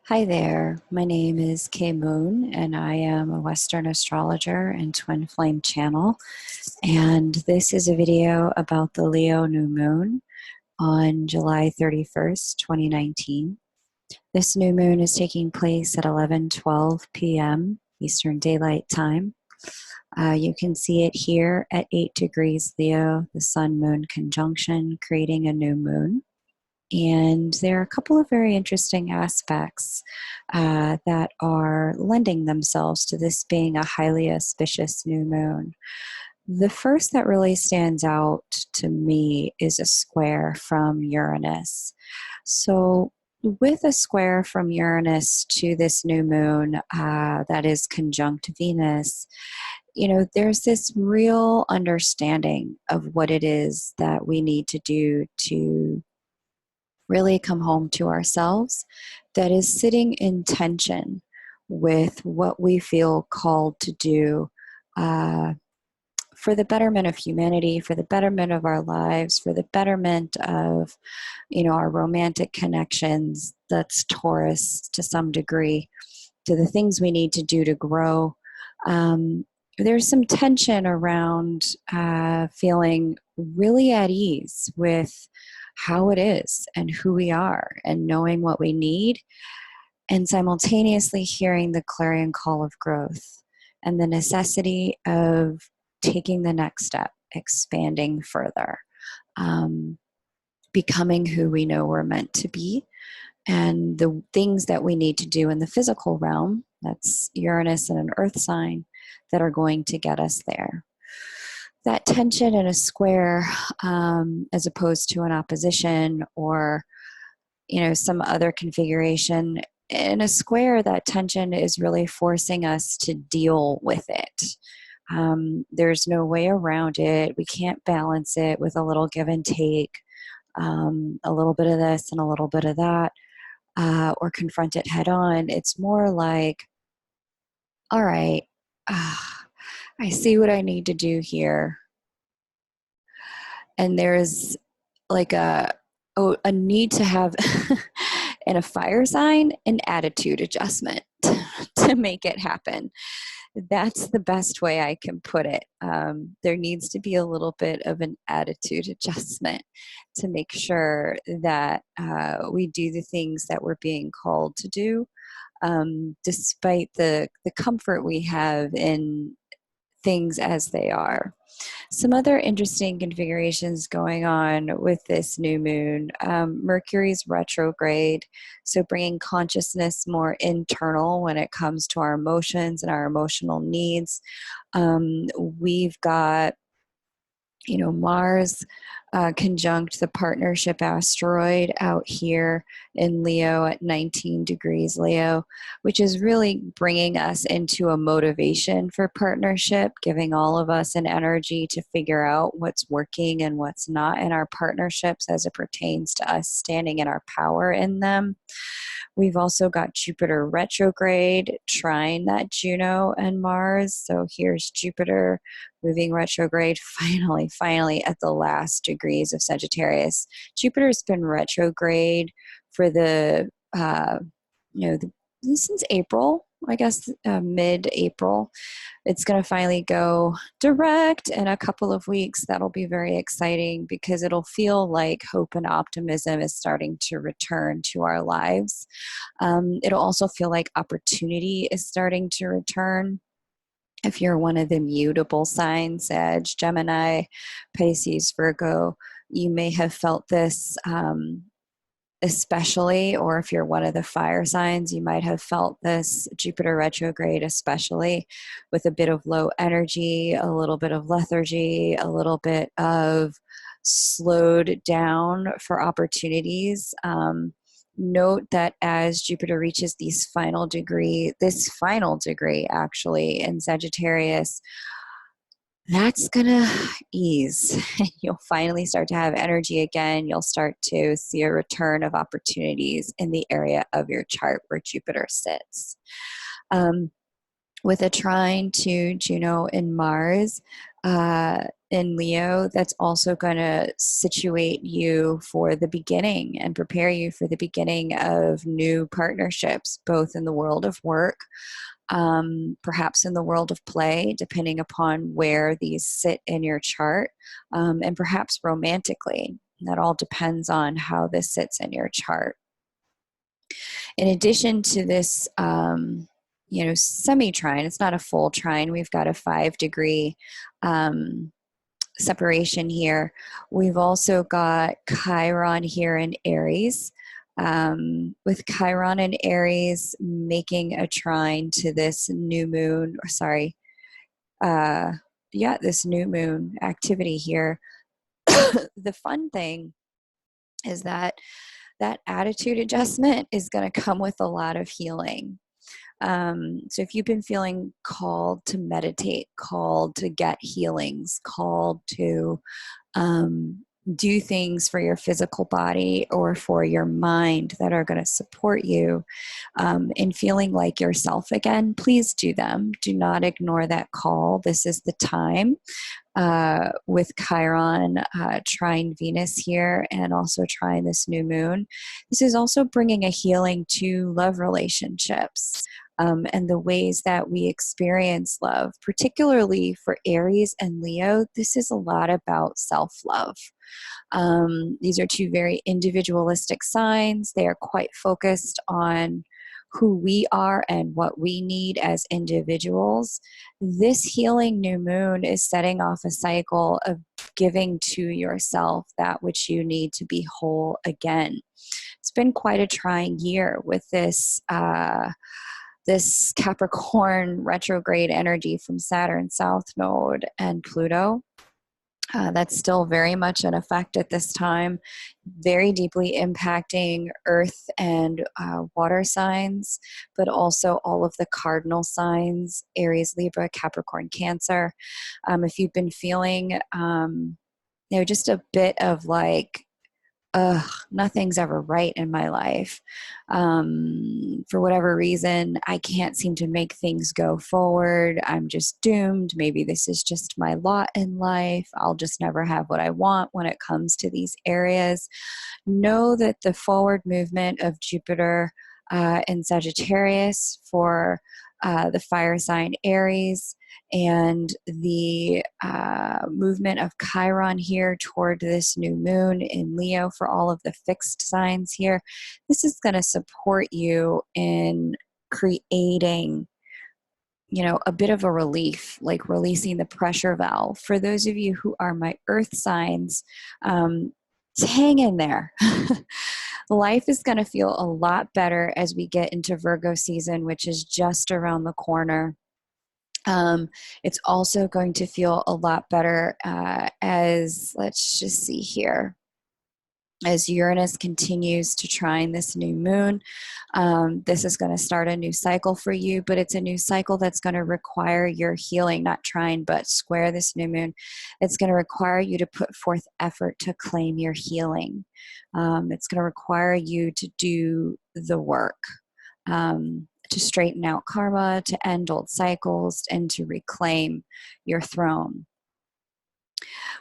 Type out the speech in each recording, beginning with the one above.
Hi there, my name is Kay Moon, and I am a Western astrologer and twin flame channel. And this is a video about the Leo new moon on July 31st, 2019. This new moon is taking place at 11:12 p.m. Eastern Daylight Time. You can see it here at 8 degrees Leo, the Sun-Moon conjunction, creating a new moon. And there are a couple of very interesting aspects that are lending themselves to this being a highly auspicious new moon. The first that really stands out to me is a square from Uranus. So, with a square from Uranus to this new moon that is conjunct Venus, there's this real understanding of what it is that we need to do to really come home to ourselves, that is sitting in tension with what we feel called to do for the betterment of humanity, for the betterment of our lives, for the betterment of, our romantic connections. That's Taurus to some degree, to the things we need to do to grow. There's some tension around feeling really at ease with how it is and who we are and knowing what we need, and simultaneously hearing the clarion call of growth and the necessity of taking the next step, expanding further, becoming who we know we're meant to be, and the things that we need to do in the physical realm, that's Uranus and an earth sign, that are going to get us there. That tension in a square, as opposed to an opposition or, some other configuration, in a square, that tension is really forcing us to deal with it. There's no way around it. We can't balance it with a little give and take, a little bit of this and a little bit of that, or confront it head on. It's more like, all right, I see what I need to do here. And there's like a need to have in a fire sign an attitude adjustment to make it happen. That's the best way I can put it. There needs to be a little bit of an attitude adjustment to make sure that we do the things that we're being called to do, despite the comfort we have in things as they are. Some other interesting configurations going on with this new moon. Mercury's retrograde, so bringing consciousness more internal when it comes to our emotions and our emotional needs. We've got Mars conjunct the partnership asteroid out here in Leo at 19 degrees Leo, which is really bringing us into a motivation for partnership, giving all of us an energy to figure out what's working and what's not in our partnerships as it pertains to us standing in our power in them. We've also got Jupiter retrograde trine that Juno and Mars. So here's Jupiter moving retrograde finally at the last degrees of Sagittarius. Jupiter's been retrograde for since April, I guess, mid-April. It's going to finally go direct in a couple of weeks. That'll be very exciting because it'll feel like hope and optimism is starting to return to our lives. It'll also feel like opportunity is starting to return. If you're one of the mutable signs, Sag, Gemini, Pisces, Virgo, you may have felt this especially, or if you're one of the fire signs, you might have felt this Jupiter retrograde, especially with a bit of low energy, a little bit of lethargy, a little bit of slowed down for opportunities. Note that as Jupiter reaches this final degree actually in Sagittarius, that's going to ease. You'll finally start to have energy again. You'll start to see a return of opportunities in the area of your chart where Jupiter sits. With a trine to Juno and Mars, in Leo, that's also going to situate you for the beginning and prepare you for the beginning of new partnerships, both in the world of work, perhaps in the world of play, depending upon where these sit in your chart, and perhaps romantically. That all depends on how this sits in your chart. In addition to this, semi-trine, it's not a full trine. We've got a 5-degree separation here. We've also got Chiron here in Aries, with Chiron in Aries making a trine to this new moon, this new moon activity here. The fun thing is that attitude adjustment is going to come with a lot of healing. So if you've been feeling called to meditate, called to get healings, called to do things for your physical body or for your mind that are going to support you in feeling like yourself again, please do them. Do not ignore that call. This is the time. With Chiron trine Venus here and also trine this new moon. This is also bringing a healing to love relationships and the ways that we experience love, particularly for Aries and Leo. This is a lot about self-love. These are two very individualistic signs. They are quite focused on who we are and what we need as individuals. This healing new moon is setting off a cycle of giving to yourself that which you need to be whole again. It's been quite a trying year with this this Capricorn retrograde energy from Saturn South Node and Pluto. That's still very much in effect at this time, very deeply impacting earth and water signs, but also all of the cardinal signs, Aries, Libra, Capricorn, Cancer. If you've been feeling, just a bit of like, nothing's ever right in my life. For whatever reason, I can't seem to make things go forward. I'm just doomed. Maybe this is just my lot in life. I'll just never have what I want when it comes to these areas. Know that the forward movement of Jupiter in Sagittarius for the fire sign Aries, and the movement of Chiron here toward this new moon in Leo for all of the fixed signs here. This is going to support you in creating, a bit of a relief, like releasing the pressure valve. For those of you who are my earth signs, hang in there. Life is going to feel a lot better as we get into Virgo season, which is just around the corner. It's also going to feel a lot better let's just see here, as Uranus continues to trine this new moon. This is going to start a new cycle for you, but it's a new cycle that's going to require your healing, not trine, but square this new moon. It's going to require you to put forth effort to claim your healing. It's going to require you to do the work. To straighten out karma, to end old cycles, and to reclaim your throne.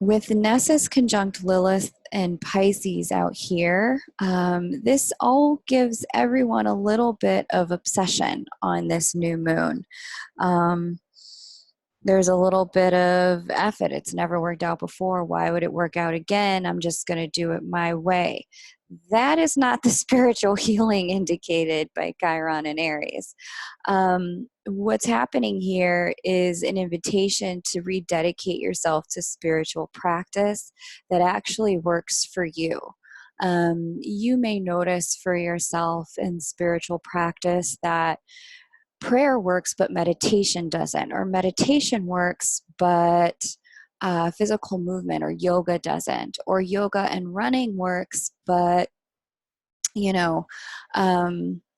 With Nessus conjunct Lilith and Pisces out here, this all gives everyone a little bit of obsession on this new moon. There's a little bit of effort. It's never worked out before. Why would it work out again? I'm just going to do it my way. That is not the spiritual healing indicated by Chiron and Aries. What's happening here is an invitation to rededicate yourself to spiritual practice that actually works for you. You may notice for yourself in spiritual practice that prayer works, but meditation doesn't, or meditation works, but physical movement or yoga doesn't, or yoga and running works, but the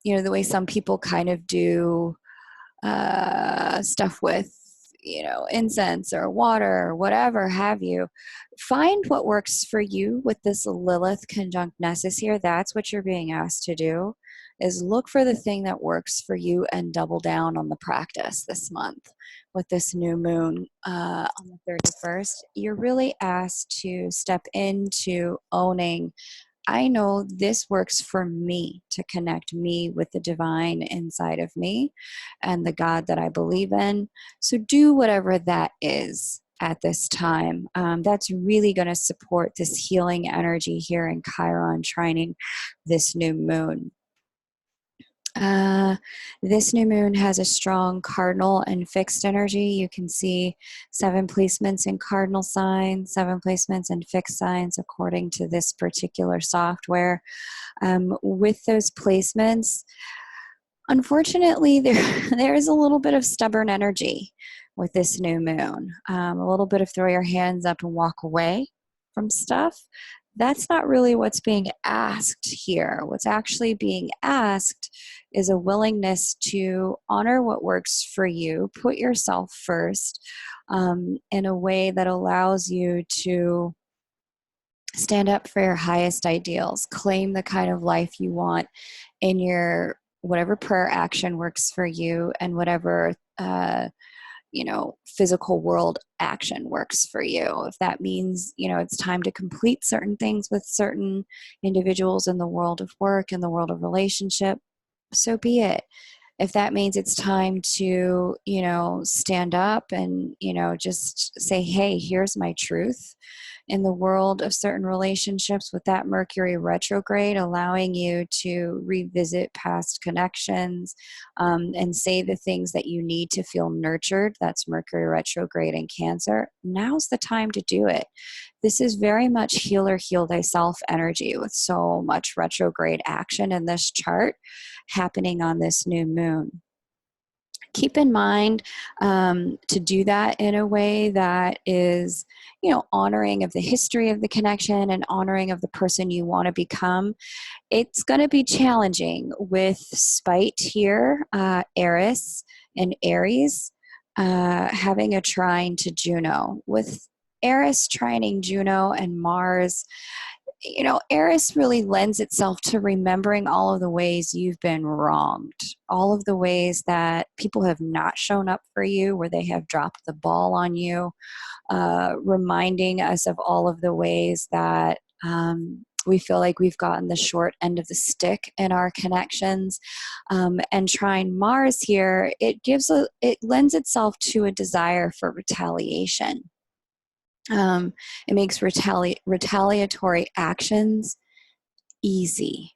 way some people kind of do stuff with incense or water or whatever have you. Find what works for you with this Lilith conjunct Nessus here. That's what you're being asked to do. is look for the thing that works for you and double down on the practice this month. With this new moon on the 31st, you're really asked to step into owning, I know this works for me to connect me with the divine inside of me and the God that I believe in. So do whatever that is at this time. That's really going to support this healing energy here in Chiron trining this new moon. This new moon has a strong cardinal and fixed energy. You can see 7 placements in cardinal signs, 7 placements in fixed signs according to this particular software. With those placements, unfortunately, there is a little bit of stubborn energy with this new moon. A little bit of throw your hands up and walk away from stuff. That's not really what's being asked here. What's actually being asked is a willingness to honor what works for you, put yourself first in a way that allows you to stand up for your highest ideals, claim the kind of life you want in your whatever prayer action works for you and whatever physical world action works for you. If that means, it's time to complete certain things with certain individuals in the world of work, in the world of relationship, so be it. If that means it's time to, stand up and, just say, hey, here's my truth in the world of certain relationships with that Mercury retrograde, allowing you to revisit past connections and say the things that you need to feel nurtured. That's Mercury retrograde in Cancer. Now's the time to do it. This is very much healer, heal thyself energy with so much retrograde action in this chart happening on this new moon. Keep in mind to do that in a way that is, honoring of the history of the connection and honoring of the person you want to become. It's going to be challenging with spite here, Eris and Aries having a trine to Juno. With Eris trining Juno and Mars, Eris really lends itself to remembering all of the ways you've been wronged, all of the ways that people have not shown up for you, where they have dropped the ball on you, reminding us of all of the ways that we feel like we've gotten the short end of the stick in our connections. And trine Mars here, it lends itself to a desire for retaliation. It makes retaliatory actions easy,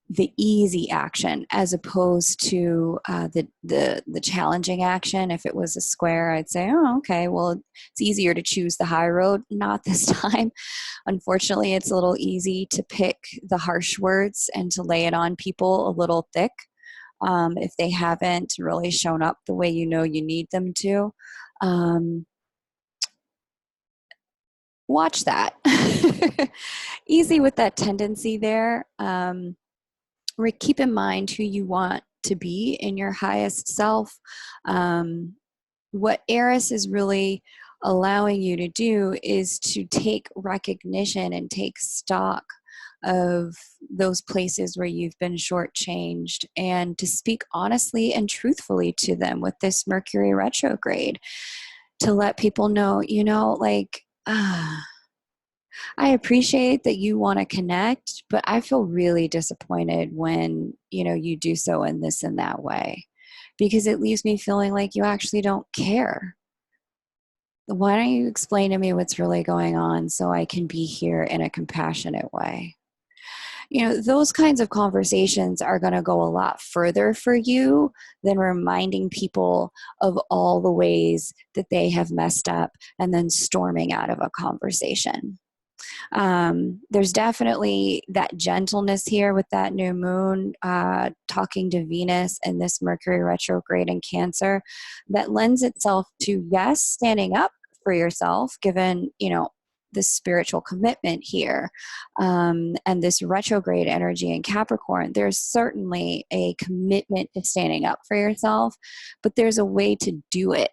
the easy action, as opposed to the challenging action. If it was a square, I'd say, oh, okay, well, it's easier to choose the high road. Not this time. Unfortunately, it's a little easy to pick the harsh words and to lay it on people a little thick if they haven't really shown up the way you need them to. Watch that. Easy with that tendency there. Keep in mind who you want to be in your highest self. What Eris is really allowing you to do is to take recognition and take stock of those places where you've been shortchanged and to speak honestly and truthfully to them with this Mercury retrograde, to let people know, I appreciate that you want to connect, but I feel really disappointed when, you do so in this and that way, because it leaves me feeling like you actually don't care. Why don't you explain to me what's really going on so I can be here in a compassionate way? Those kinds of conversations are going to go a lot further for you than reminding people of all the ways that they have messed up and then storming out of a conversation. There's definitely that gentleness here with that new moon, talking to Venus and this Mercury retrograde in Cancer, that lends itself to, yes, standing up for yourself, given, the spiritual commitment here, and this retrograde energy in Capricorn. There's certainly a commitment to standing up for yourself, but there's a way to do it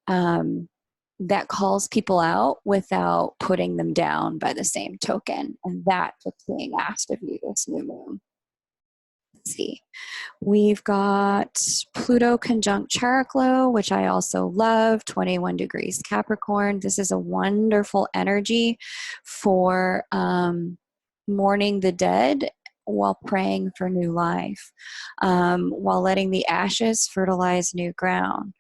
that calls people out without putting them down by the same token. And that's what's being asked of you this new moon. Let's see. We've got Pluto conjunct Chariklo, which I also love, 21 degrees Capricorn. This is a wonderful energy for mourning the dead while praying for new life, while letting the ashes fertilize new ground,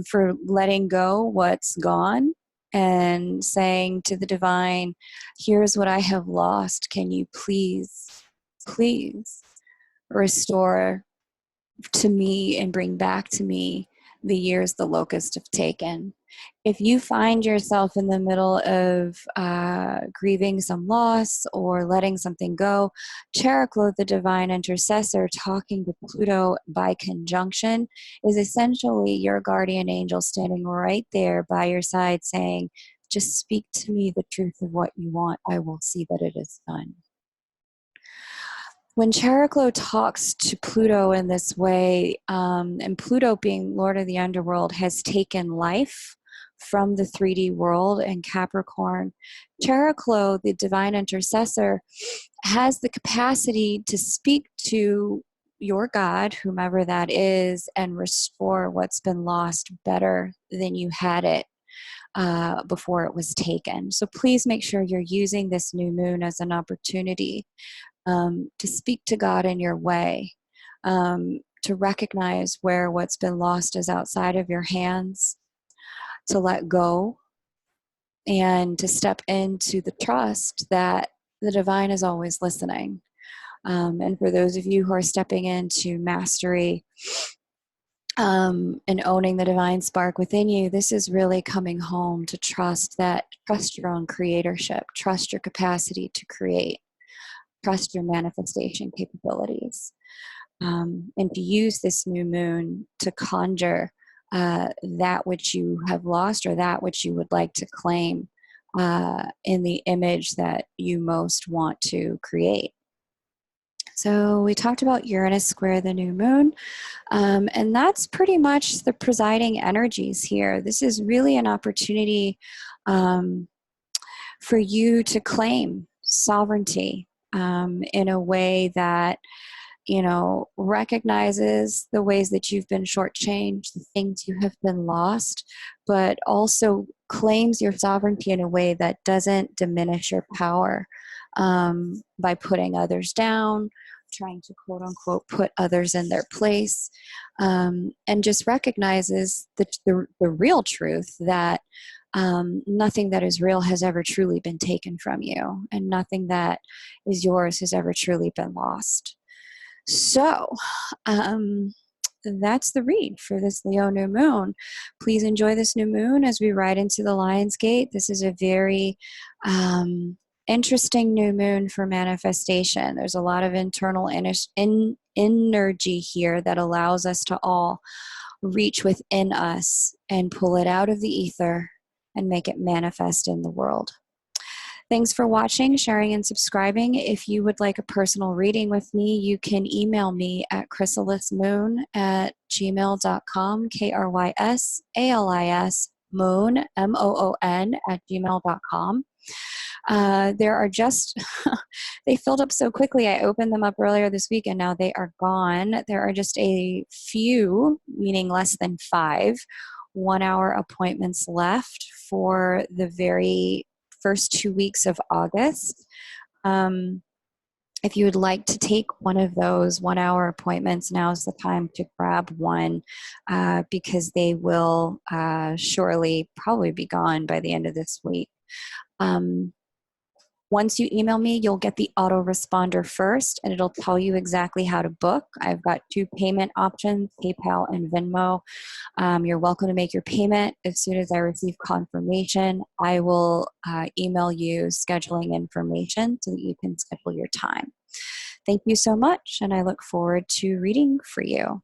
for letting go what's gone and saying to the divine, here's what I have lost. Can you please restore to me and bring back to me the years the locusts have taken. If you find yourself in the middle of grieving some loss or letting something go, Chariklo, the divine intercessor, talking to Pluto by conjunction, is essentially your guardian angel standing right there by your side saying, just speak to me the truth of what you want. I will see that it is done. When Chariklo talks to Pluto in this way, and Pluto being Lord of the Underworld has taken life from the 3D world in Capricorn, Chariklo, the divine intercessor, has the capacity to speak to your God, whomever that is, and restore what's been lost better than you had it before it was taken. So please make sure you're using this new moon as an opportunity to speak to God in your way, to recognize where what's been lost is outside of your hands, to let go, and to step into the trust that the divine is always listening. And for those of you who are stepping into mastery and owning the divine spark within you, this is really coming home to trust your own creatorship, trust your capacity to create, trust your manifestation capabilities, and to use this new moon to conjure that which you have lost or that which you would like to claim in the image that you most want to create. So we talked about Uranus square the new moon, and that's pretty much the presiding energies here. This is really an opportunity for you to claim sovereignty in a way that, you know, recognizes the ways that you've been shortchanged, the things you have been lost, but also claims your sovereignty in a way that doesn't diminish your power by putting others down, trying to quote unquote put others in their place, and just recognizes the real truth that nothing that is real has ever truly been taken from you, and nothing that is yours has ever truly been lost. So that's the read for this Leo new moon. Please enjoy this new moon as we ride into the Lion's Gate. This is a very interesting new moon for manifestation. There's a lot of internal energy here that allows us to all reach within us and pull it out of the ether and make it manifest in the world. Thanks for watching, sharing, and subscribing. If you would like a personal reading with me, you can email me at krysalismoon@gmail.com, KRYSALIS moon, MOON, @gmail.com. There are just, they filled up so quickly. I opened them up earlier this week and now they are gone. There are just a few, meaning less than 5, 1-hour appointments left for the very first 2 weeks of August. If you would like to take one of those 1-hour appointments, now's the time to grab one because they will surely probably be gone by the end of this week. Once you email me, you'll get the autoresponder first, and it'll tell you exactly how to book. I've got 2 payment options, PayPal and Venmo. You're welcome to make your payment. As soon as I receive confirmation, I will email you scheduling information so that you can schedule your time. Thank you so much, and I look forward to reading for you.